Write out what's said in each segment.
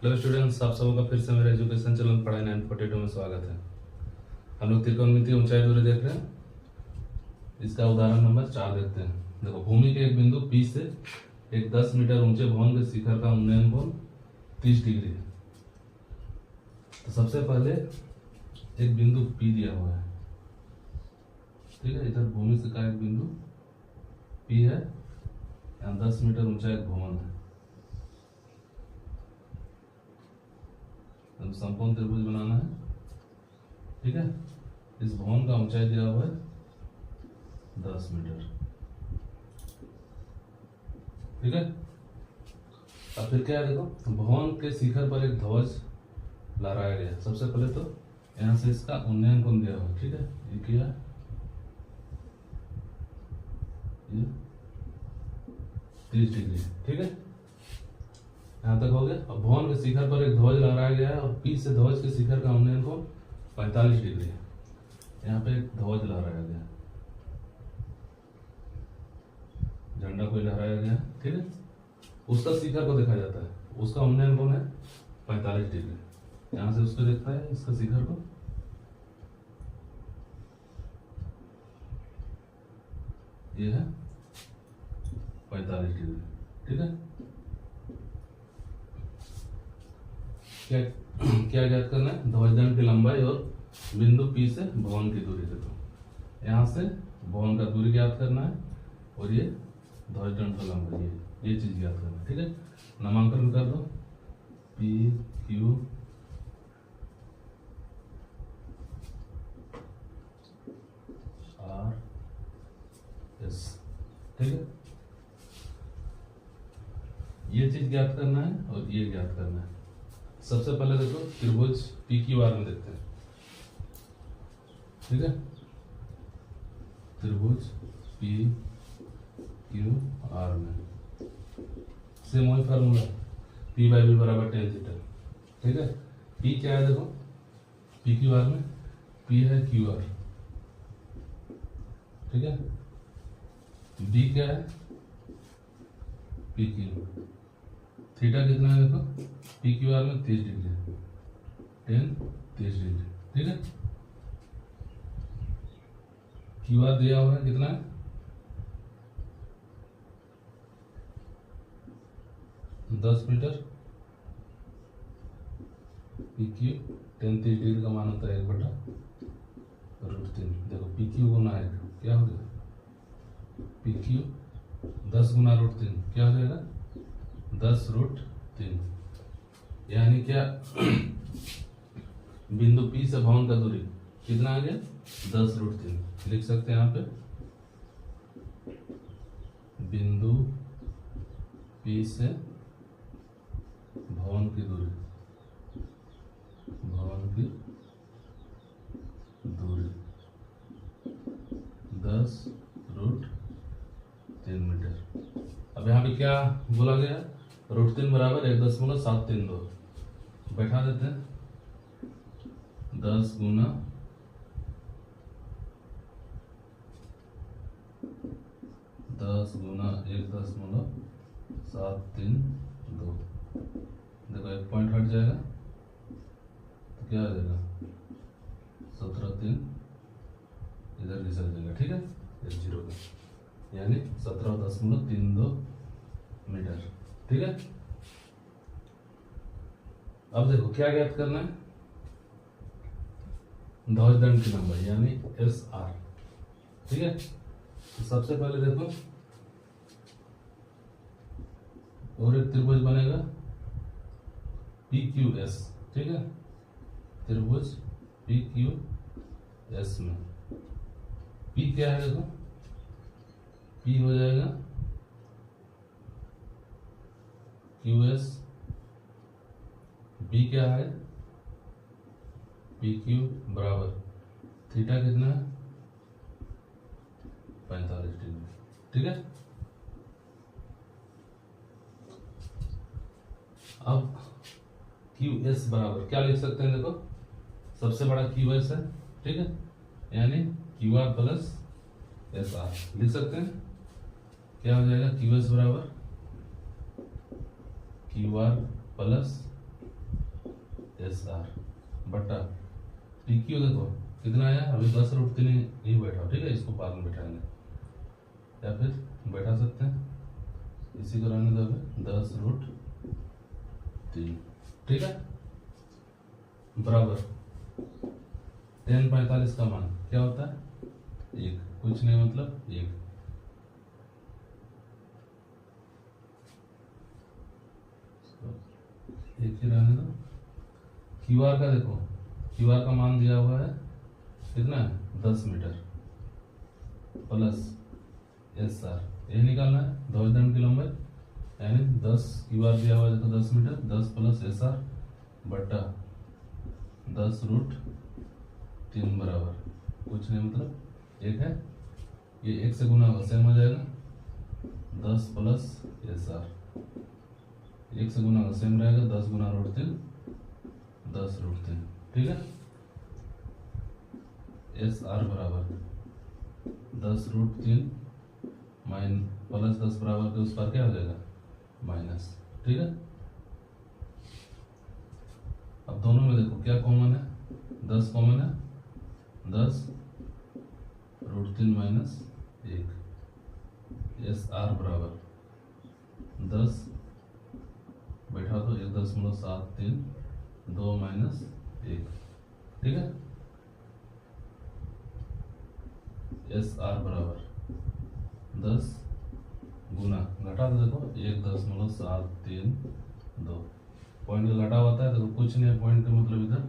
Hello students, आप सबका फिर से मेरे एजुकेशन चैनल पढ़ाई 942 में स्वागत है। हम लोग त्रिकोणमितीय ऊंचाई दूरी देख रहे हैं। इसका उदाहरण नंबर 4 देखते हैं। देखो, भूमि के एक बिंदु P से एक 10 मीटर ऊंचे भवन के शिखर का उन्नयन कोण 30 डिग्री है। तो सबसे पहले एक बिंदु P दिया हुआ है, ठीक है। इधर भूमि से का एक बिंदु P है, यहाँ 10 मीटर ऊंचा एक भवन है। तो समकोण त्रिभुज बनाना है, ठीक है। इस भवन का ऊंचाई दिया हुआ है 10 मीटर, ठीक है। अब फिर क्या है, देखो, भवन के शिखर पर एक ध्वज लहराया गया। सबसे पहले तो यहाँ से इसका उन्नयन कोण दिया हुआ, ठीक है। ये किया, ये 30 डिग्री, ठीक है। यहाँ तक हो गया। अब भवन के शिखर पर एक ध्वज लहराया गया है और P से ध्वज के शिखर का उन्नयन कोण 45 डिग्री है। यहाँ पे एक ध्वज लहराया गया, झंडा कोई लहराया गया, ठीक है। उसका शिखर को देखा जाता है, उसका उन्नयन कोण है 45 डिग्री। यहाँ से उसको देखता है, इसका शिखर को, ये है 45 डिग्री, ठीक है। क्या क्या ज्ञात करना है? ध्वजदंड की लंबाई और बिंदु P से भवन की दूरी। देखो, यहाँ से भवन का दूरी ज्ञात करना है और ये ध्वजदंड का लंबाई, ये चीज ज्ञात करना है, ठीक है। नामांकन कर दो, P Q R S, ठीक है। ये चीज ज्ञात करना है और ये ज्ञात करना है। सबसे पहले देखो, त्रिभुज PQR में देखते हैं, ठीक है। त्रिभुज PQR में सेम वही फार्मूला, P/B बराबर tan थीटा, ठीक है। P क्या है, देखो, PQR में P है QR, ठीक है। B क्या है, PQ। थीटा कितना है, देखो, PQR में 30 डिग्री, tan 30 डिग्री, ठीक है। QR दिया हुआ है, कितना है, 10 मीटर। PQ tan 30 डिग्री का मान होता है 1/√3। देखो, PQ गुना 1 क्या हो गया, PQ 10 गुना √3 क्या हो जाएगा, 10√3। यानी क्या, बिंदु P से भवन का दूरी कितना आ गया, 10√3। लिख सकते हैं यहाँ पे, बिंदु P से भवन की दूरी, भवन की दूरी 10√3 मीटर। अब यहाँ पे क्या बोला गया, √3 बराबर 1.732 बैठा देते हैं। 10 गुना 1.732। देखो, एक पॉइंट हट जाएगा तो क्या आ जाएगा, 17.3 इधर घिसक जाएगा, ठीक है। एक जीरो का, यानी 17.32 मीटर, ठीक है। अब देखो, क्या ज्ञात करना है, ध्वजदंड की लंबाई यानी SR, ठीक है। तो सबसे पहले देखो, और एक त्रिभुज बनेगा PQS, ठीक है। त्रिभुज PQS में P क्या है, देखो, P हो जाएगा QS, B क्या है, PQ बराबर थीटा कितना है, 45 डिग्री, ठीक है। अब QS बराबर क्या लिख सकते हैं, देखो, सबसे बड़ा QS है, ठीक है। यानी QR प्लस SR लिख सकते हैं। क्या हो जाएगा, QS बराबर QR प्लस एस आर बटा पी क्यू देखो कितना आया, अभी 10√3 ही बैठा, ठीक है, इसको बाद में बैठाएंगे या फिर बैठा सकते हैं, इसी को रहने दो, 10√3, ठीक है, बराबर tan45 का मान क्या होता है, 1, कुछ नहीं मतलब 1। एक ही रहने दो। क्यू आर का देखो, क्यू आर का मान दिया हुआ है कितना है, 10 मीटर प्लस एस आर, ये निकालना है ध्वजदंड की लंबाई, यानी 10 क्यू आर दिया हुआ है देखो 10 मीटर, 10 प्लस एस आर बटा 10√3 बराबर कुछ नहीं मतलब 1 है, ये 1 से गुना होगा सेम हो जाएगा, 10 प्लस एस आर, 1 से गुना होगा सेम रहेगा, 10 गुना √3 10√3, ठीक है। एस आर बराबर 10√3 माइन प्लस 10 बराबर के उस पर क्या हो जाएगा, माइनस, ठीक है। अब दोनों में देखो क्या कॉमन है, 10 कॉमन है, 10√3 माइनस 1, एस आर बराबर 10 बैठा तो 1.73 2 माइनस 1, ठीक है। एस आर बराबर 10 गुना घटा तो देखो 1.732, पॉइंट का घटा होता है, देखो कुछ नहीं है पॉइंट का मतलब इधर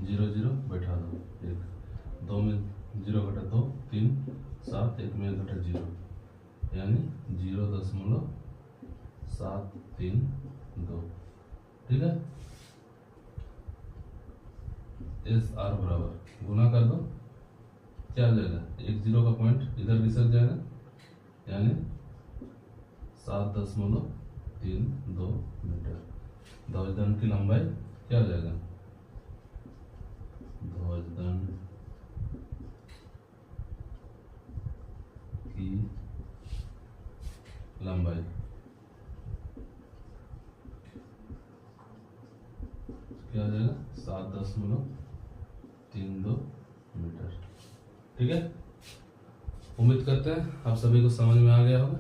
0 0 बैठा दो, 1 2 में 0 घटा 2 3 7 1 में घटा 0, यानी 0.732, ठीक है। एस आर बराबर गुना कर दो क्या आ जाएगा, 1 0 का पॉइंट इधर घिसक जाएगा, यानी 7.32 मीटर। ध्वजदंड की लंबाई क्या हो जाएगा, ध्वजदंड की लंबाई क्या आ जाएगा, 7.32 मीटर, ठीक है। उम्मीद करते हैं आप सभी को समझ में आ गया होगा।